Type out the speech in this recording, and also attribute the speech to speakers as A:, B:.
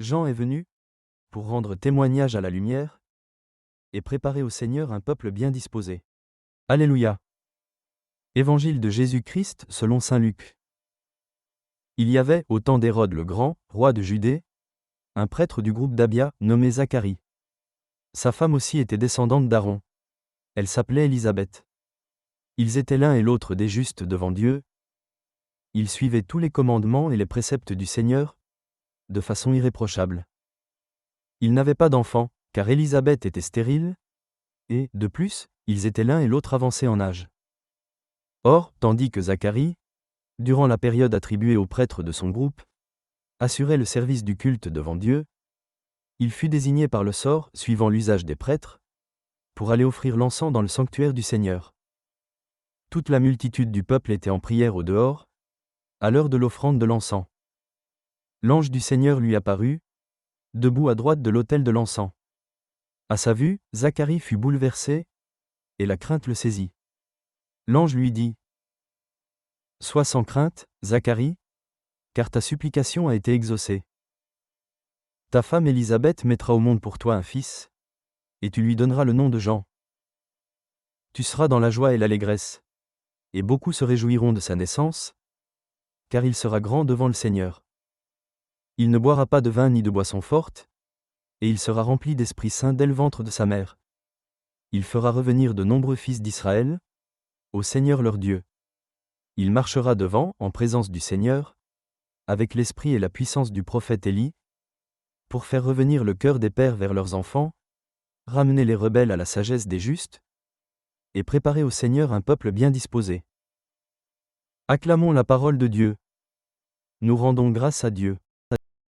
A: Jean est venu, pour rendre témoignage à la lumière, et préparer au Seigneur un peuple bien disposé. Alléluia. Évangile de Jésus-Christ selon saint Luc. Il y avait, au temps d'Hérode le Grand, roi de Judée, un prêtre du groupe d'Abia, nommé Zacharie. Sa femme aussi était descendante d'Aaron. Elle s'appelait Élisabeth. Ils étaient l'un et l'autre des justes devant Dieu. Ils suivaient tous les commandements et les préceptes du Seigneur, de façon irréprochable. Ils n'avaient pas d'enfants, car Élisabeth était stérile, et, de plus, ils étaient l'un et l'autre avancés en âge. Or, tandis que Zacharie, durant la période attribuée aux prêtres de son groupe, assurait le service du culte devant Dieu, il fut désigné par le sort, suivant l'usage des prêtres, pour aller offrir l'encens dans le sanctuaire du Seigneur. Toute la multitude du peuple était en prière au dehors, à l'heure de l'offrande de l'encens. L'ange du Seigneur lui apparut, debout à droite de l'autel de l'encens. À sa vue, Zacharie fut bouleversé, et la crainte le saisit. L'ange lui dit : « Sois sans crainte, Zacharie, car ta supplication a été exaucée. Ta femme Élisabeth mettra au monde pour toi un fils, et tu lui donneras le nom de Jean. Tu seras dans la joie et l'allégresse, et beaucoup se réjouiront de sa naissance, car il sera grand devant le Seigneur. Il ne boira pas de vin ni de boisson forte, et il sera rempli d'Esprit Saint dès le ventre de sa mère. Il fera revenir de nombreux fils d'Israël, au Seigneur leur Dieu. Il marchera devant, en présence du Seigneur, avec l'esprit et la puissance du prophète Élie, pour faire revenir le cœur des pères vers leurs enfants, ramener les rebelles à la sagesse des justes, et préparer au Seigneur un peuple bien disposé. Acclamons la parole de Dieu. Nous rendons grâce à Dieu.